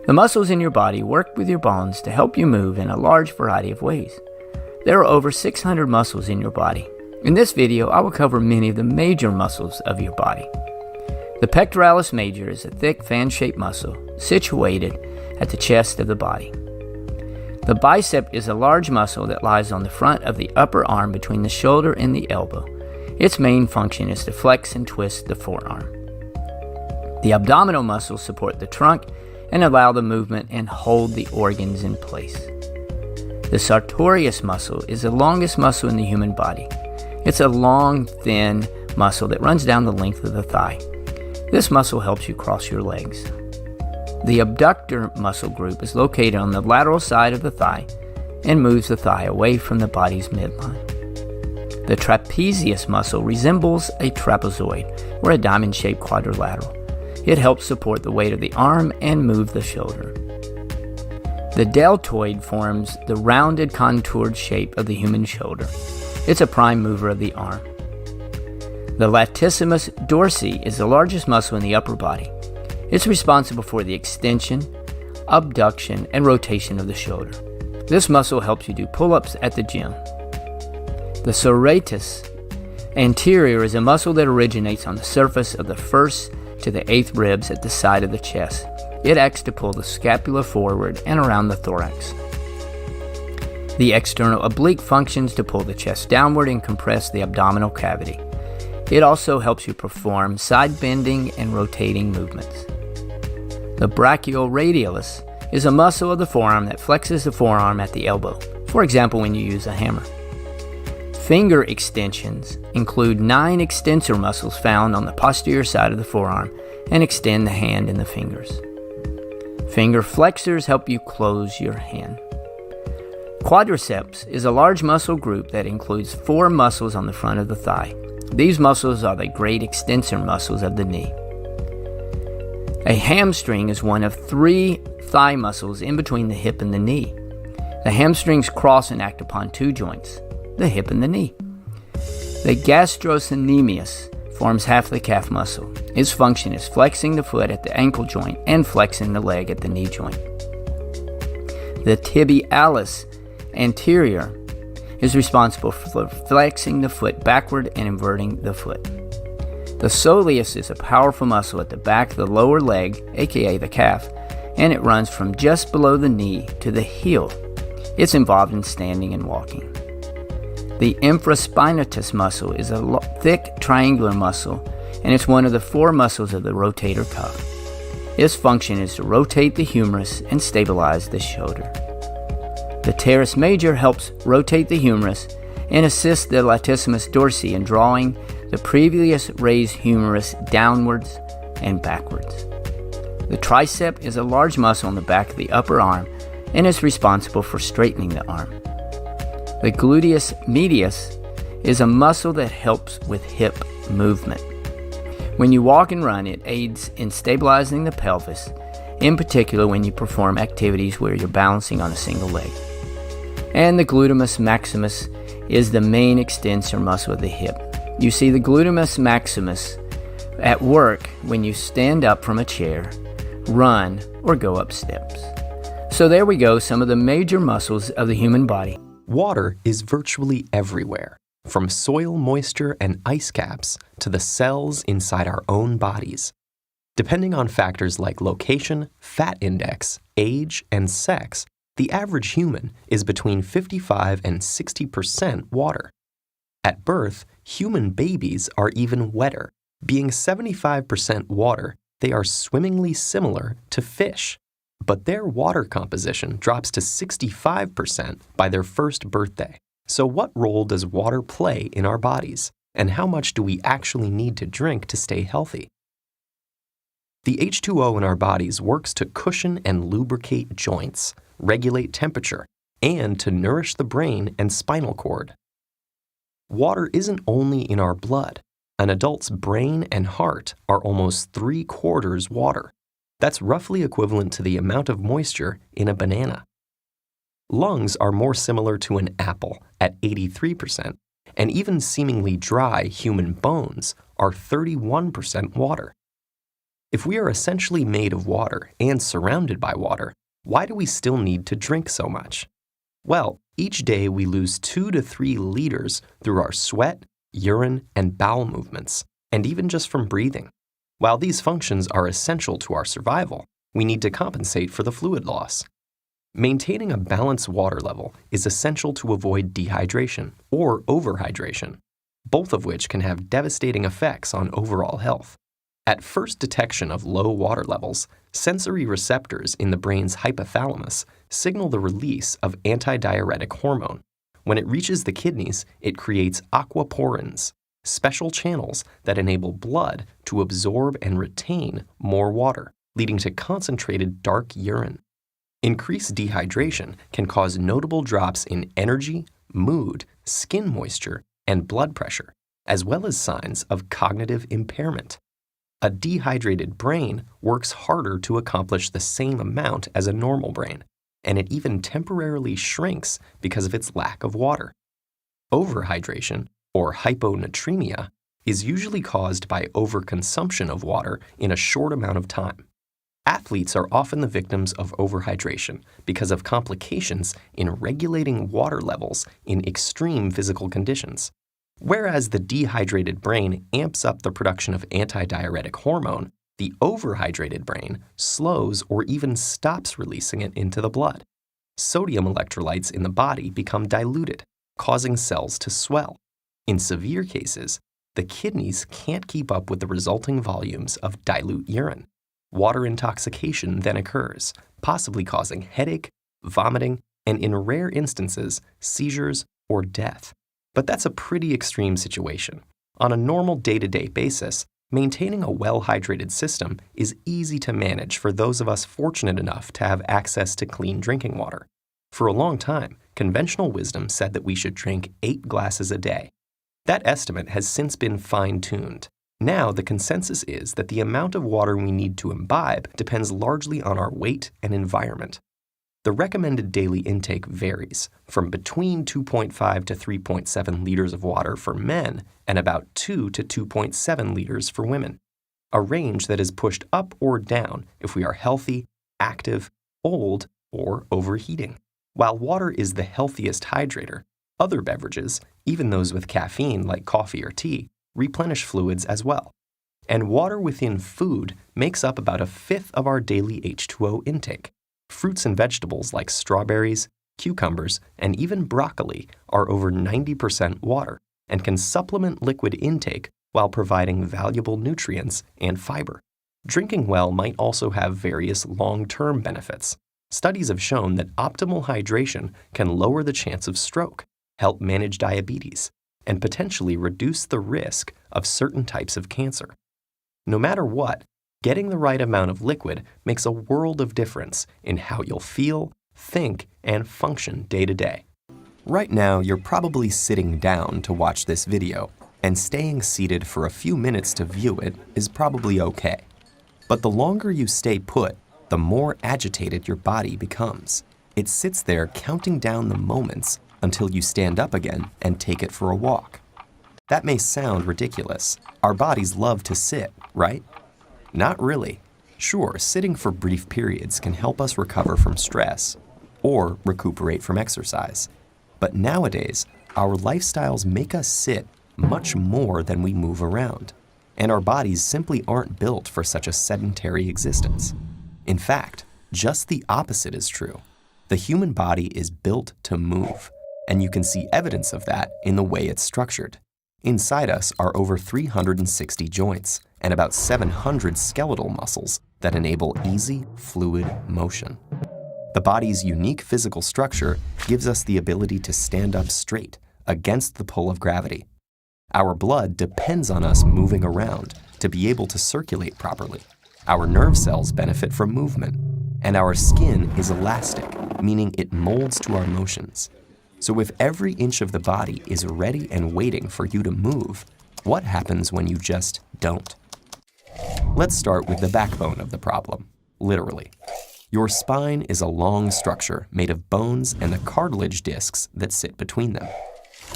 The muscles in your body work with your bones to help you move in a large variety of ways. There are over 600 muscles in your body. In this video, I will cover many of the major muscles of your body. The pectoralis major is a thick fan-shaped muscle situated at the chest of the body. The bicep is a large muscle that lies on the front of the upper arm between the shoulder and the elbow. Its main function is to flex and twist the forearm. The abdominal muscles support the trunk and allow the movement and hold the organs in place. The sartorius muscle is the longest muscle in the human body. It's a long, thin muscle that runs down the length of the thigh. This muscle helps you cross your legs. The abductor muscle group is located on the lateral side of the thigh and moves the thigh away from the body's midline. The trapezius muscle resembles a trapezoid or a diamond-shaped quadrilateral. It helps support the weight of the arm and move the shoulder. The deltoid forms the rounded, contoured shape of the human shoulder. It's a prime mover of the arm. The latissimus dorsi is the largest muscle in the upper body. It's responsible for the extension, abduction, and rotation of the shoulder. This muscle helps you do pull-ups at the gym. The serratus anterior is a muscle that originates on the surface of the 1st to the 8th ribs at the side of the chest. It acts to pull the scapula forward and around the thorax. The external oblique functions to pull the chest downward and compress the abdominal cavity. It also helps you perform side bending and rotating movements. The brachioradialis is a muscle of the forearm that flexes the forearm at the elbow, for example when you use a hammer. Finger extensions include 9 extensor muscles found on the posterior side of the forearm and extend the hand and the fingers. Finger flexors help you close your hand. Quadriceps is a large muscle group that includes 4 muscles on the front of the thigh. These muscles are the great extensor muscles of the knee. A hamstring is one of 3 thigh muscles in between the hip and the knee. The hamstrings cross and act upon 2 joints, the hip and the knee. The gastrocnemius forms half the calf muscle. Its function is flexing the foot at the ankle joint and flexing the leg at the knee joint. The tibialis anterior is responsible for flexing the foot backward and inverting the foot. The soleus is a powerful muscle at the back of the lower leg, aka the calf, and it runs from just below the knee to the heel. It's involved in standing and walking. The infraspinatus muscle is a thick triangular muscle, and it's one of the 4 muscles of the rotator cuff. Its function is to rotate the humerus and stabilize the shoulder. The teres major helps rotate the humerus and assists the latissimus dorsi in drawing the previous raised humerus downwards and backwards. The tricep is a large muscle on the back of the upper arm and is responsible for straightening the arm. The gluteus medius is a muscle that helps with hip movement. When you walk and run, it aids in stabilizing the pelvis, in particular when you perform activities where you're balancing on a single leg. And the glutamus maximus is the main extensor muscle of the hip. You see the glutamus maximus at work when you stand up from a chair, run, or go up steps. So there we go, some of the major muscles of the human body. Water is virtually everywhere, from soil moisture and ice caps to the cells inside our own bodies. Depending on factors like location, fat index, age, and sex, the average human is between 55 and 60% water. At birth, human babies are even wetter. Being 75% water, they are swimmingly similar to fish. But their water composition drops to 65% by their first birthday. So what role does water play in our bodies? And how much do we actually need to drink to stay healthy? The H2O in our bodies works to cushion and lubricate joints, regulate temperature, and to nourish the brain and spinal cord. Water isn't only in our blood. An adult's brain and heart are almost 3/4 water. That's roughly equivalent to the amount of moisture in a banana. Lungs are more similar to an apple at 83%, and even seemingly dry human bones are 31% water. If we are essentially made of water and surrounded by water, why do we still need to drink so much? Well, each day we lose 2 to 3 liters through our sweat, urine, and bowel movements, and even just from breathing. While these functions are essential to our survival, we need to compensate for the fluid loss. Maintaining a balanced water level is essential to avoid dehydration or overhydration, both of which can have devastating effects on overall health. At first detection of low water levels, sensory receptors in the brain's hypothalamus signal the release of antidiuretic hormone. When it reaches the kidneys, it creates aquaporins, special channels that enable blood to absorb and retain more water, leading to concentrated dark urine. Increased dehydration can cause notable drops in energy, mood, skin moisture, and blood pressure, as well as signs of cognitive impairment. A dehydrated brain works harder to accomplish the same amount as a normal brain, and it even temporarily shrinks because of its lack of water. Overhydration, or hyponatremia, is usually caused by overconsumption of water in a short amount of time. Athletes are often the victims of overhydration because of complications in regulating water levels in extreme physical conditions. Whereas the dehydrated brain amps up the production of antidiuretic hormone, the overhydrated brain slows or even stops releasing it into the blood. Sodium electrolytes in the body become diluted, causing cells to swell. In severe cases, the kidneys can't keep up with the resulting volumes of dilute urine. Water intoxication then occurs, possibly causing headache, vomiting, and in rare instances, seizures or death. But that's a pretty extreme situation. On a normal day-to-day basis, maintaining a well-hydrated system is easy to manage for those of us fortunate enough to have access to clean drinking water. For a long time, conventional wisdom said that we should drink 8 glasses a day. That estimate has since been fine-tuned. Now, the consensus is that the amount of water we need to imbibe depends largely on our weight and environment. The recommended daily intake varies from between 2.5 to 3.7 liters of water for men and about 2 to 2.7 liters for women, a range that is pushed up or down if we are healthy, active, old, or overheating. While water is the healthiest hydrator, other beverages, even those with caffeine like coffee or tea, replenish fluids as well. And water within food makes up about 1/5 of our daily H2O intake. Fruits and vegetables like strawberries, cucumbers, and even broccoli are over 90% water and can supplement liquid intake while providing valuable nutrients and fiber. Drinking well might also have various long-term benefits. Studies have shown that optimal hydration can lower the chance of stroke, help manage diabetes, and potentially reduce the risk of certain types of cancer. No matter what, getting the right amount of liquid makes a world of difference in how you'll feel, think, and function day to day. Right now, you're probably sitting down to watch this video, and staying seated for a few minutes to view it is probably okay. But the longer you stay put, the more agitated your body becomes. It sits there counting down the moments until you stand up again and take it for a walk. That may sound ridiculous. Our bodies love to sit, right? Not really. Sure, sitting for brief periods can help us recover from stress or recuperate from exercise. But nowadays, our lifestyles make us sit much more than we move around, and our bodies simply aren't built for such a sedentary existence. In fact, just the opposite is true. The human body is built to move, and you can see evidence of that in the way it's structured. Inside us are over 360 joints and about 700 skeletal muscles that enable easy, fluid motion. The body's unique physical structure gives us the ability to stand up straight against the pull of gravity. Our blood depends on us moving around to be able to circulate properly. Our nerve cells benefit from movement, and our skin is elastic, meaning it molds to our motions. So if every inch of the body is ready and waiting for you to move, what happens when you just don't? Let's start with the backbone of the problem, literally. Your spine is a long structure made of bones and the cartilage discs that sit between them.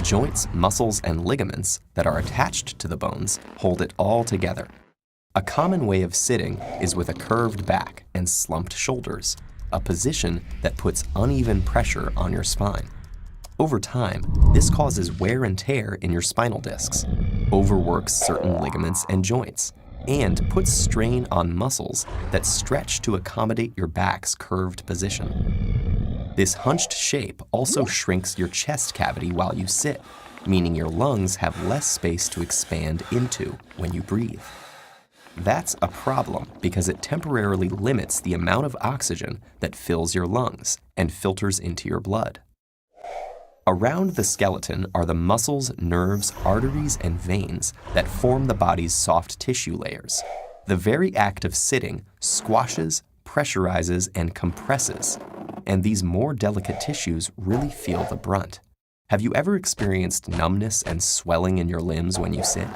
Joints, muscles, and ligaments that are attached to the bones hold it all together. A common way of sitting is with a curved back and slumped shoulders, a position that puts uneven pressure on your spine. Over time, this causes wear and tear in your spinal discs, overworks certain ligaments and joints, and puts strain on muscles that stretch to accommodate your back's curved position. This hunched shape also shrinks your chest cavity while you sit, meaning your lungs have less space to expand into when you breathe. That's a problem because it temporarily limits the amount of oxygen that fills your lungs and filters into your blood. Around the skeleton are the muscles, nerves, arteries, and veins that form the body's soft tissue layers. The very act of sitting squashes, pressurizes, and compresses, and these more delicate tissues really feel the brunt. Have you ever experienced numbness and swelling in your limbs when you sit?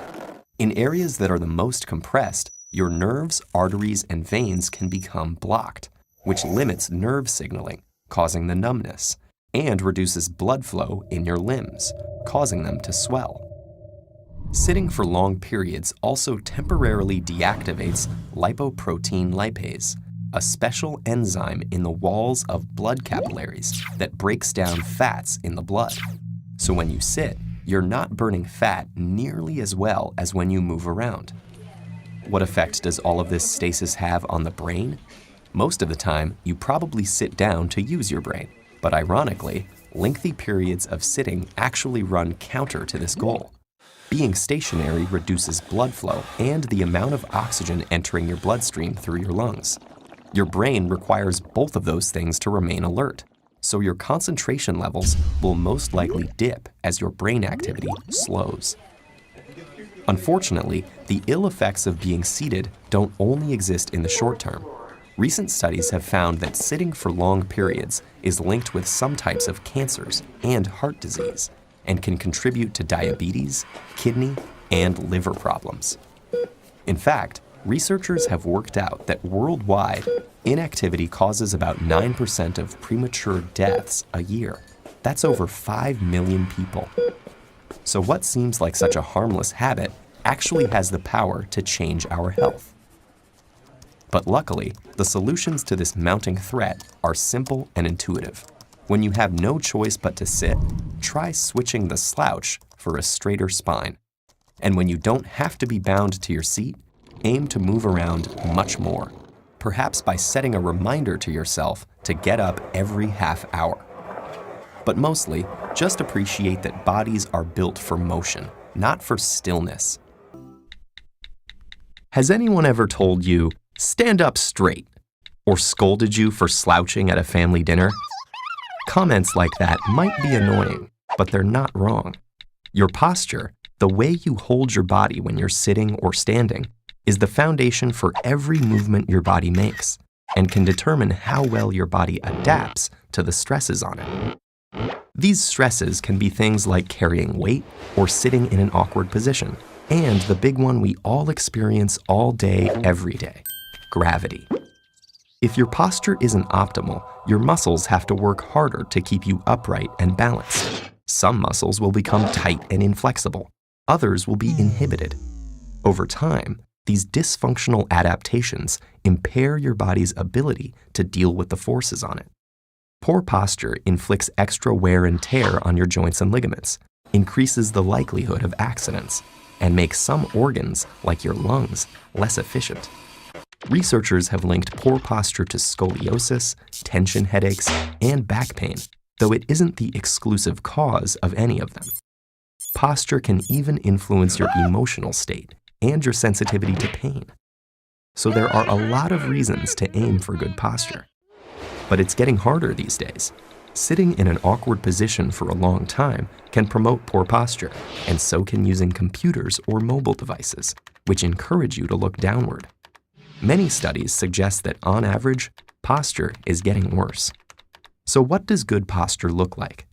In areas that are the most compressed, your nerves, arteries, and veins can become blocked, which limits nerve signaling, causing the numbness, and reduces blood flow in your limbs, causing them to swell. Sitting for long periods also temporarily deactivates lipoprotein lipase, a special enzyme in the walls of blood capillaries that breaks down fats in the blood. So when you sit, you're not burning fat nearly as well as when you move around. What effect does all of this stasis have on the brain? Most of the time, you probably sit down to use your brain, but ironically, lengthy periods of sitting actually run counter to this goal. Being stationary reduces blood flow and the amount of oxygen entering your bloodstream through your lungs. Your brain requires both of those things to remain alert, so your concentration levels will most likely dip as your brain activity slows. Unfortunately, the ill effects of being seated don't only exist in the short term. Recent studies have found that sitting for long periods is linked with some types of cancers and heart disease, and can contribute to diabetes, kidney, and liver problems. In fact, researchers have worked out that worldwide, inactivity causes about 9% of premature deaths a year. That's over 5 million people. So what seems like such a harmless habit actually has the power to change our health. But luckily, the solutions to this mounting threat are simple and intuitive. When you have no choice but to sit, try switching the slouch for a straighter spine. And when you don't have to be bound to your seat, aim to move around much more, perhaps by setting a reminder to yourself to get up every half hour. But mostly, just appreciate that bodies are built for motion, not for stillness. Has anyone ever told you, "Stand up straight," or scolded you for slouching at a family dinner? Comments like that might be annoying, but they're not wrong. Your posture, the way you hold your body when you're sitting or standing, is the foundation for every movement your body makes and can determine how well your body adapts to the stresses on it. These stresses can be things like carrying weight or sitting in an awkward position, and the big one we all experience all day, every day, gravity. If your posture isn't optimal, your muscles have to work harder to keep you upright and balanced. Some muscles will become tight and inflexible. Others will be inhibited. Over time, these dysfunctional adaptations impair your body's ability to deal with the forces on it. Poor posture inflicts extra wear and tear on your joints and ligaments, increases the likelihood of accidents, and makes some organs, like your lungs, less efficient. Researchers have linked poor posture to scoliosis, tension headaches, and back pain, though it isn't the exclusive cause of any of them. Posture can even influence your emotional state and your sensitivity to pain. So there are a lot of reasons to aim for good posture. But it's getting harder these days. Sitting in an awkward position for a long time can promote poor posture, and so can using computers or mobile devices, which encourage you to look downward. Many studies suggest that, on average, posture is getting worse. So what does good posture look like?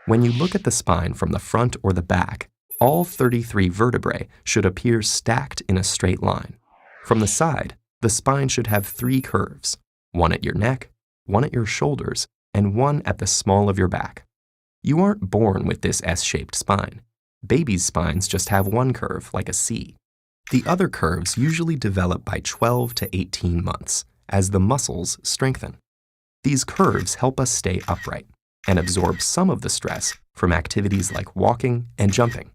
When you look at the spine from the front or the back, all 33 vertebrae should appear stacked in a straight line. From the side, the spine should have 3 curves, one at your neck, one at your shoulders, and one at the small of your back. You aren't born with this S-shaped spine. Babies' spines just have one curve, like a C. The other curves usually develop by 12 to 18 months as the muscles strengthen. These curves help us stay upright and absorb some of the stress from activities like walking and jumping.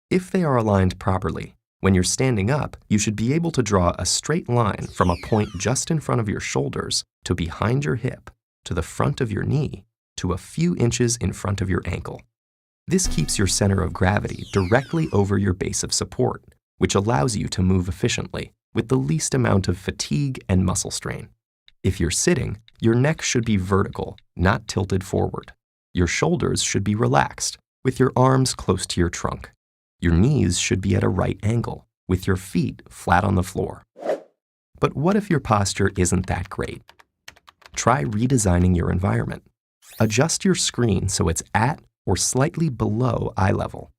If they are aligned properly, when you're standing up, you should be able to draw a straight line from a point just in front of your shoulders to behind your hip, to the front of your knee, to a few inches in front of your ankle. This keeps your center of gravity directly over your base of support, which allows you to move efficiently with the least amount of fatigue and muscle strain. If you're sitting, your neck should be vertical, not tilted forward. Your shoulders should be relaxed, with your arms close to your trunk. Your knees should be at a right angle, with your feet flat on the floor. But what if your posture isn't that great? Try redesigning your environment. Adjust your screen so it's at or slightly below eye level.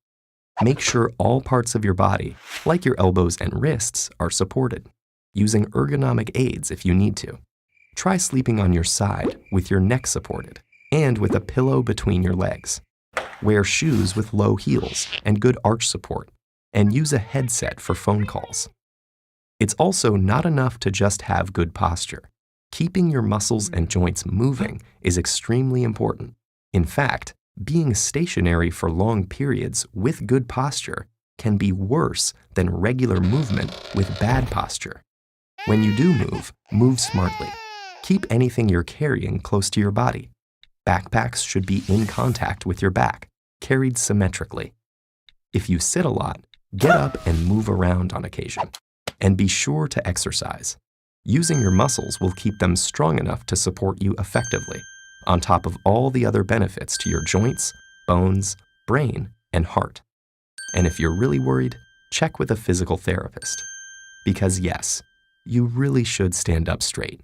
Make sure all parts of your body, like your elbows and wrists, are supported, using ergonomic aids if you need to. Try sleeping on your side with your neck supported and with a pillow between your legs. Wear shoes with low heels and good arch support, and use a headset for phone calls. It's also not enough to just have good posture. Keeping your muscles and joints moving is extremely important. In fact, being stationary for long periods with good posture can be worse than regular movement with bad posture. When you do move, move smartly. Keep anything you're carrying close to your body. Backpacks should be in contact with your back, carried symmetrically. If you sit a lot, get up and move around on occasion. And be sure to exercise. Using your muscles will keep them strong enough to support you effectively, on top of all the other benefits to your joints, bones, brain, and heart. And if you're really worried, check with a physical therapist. Because yes, you really should stand up straight.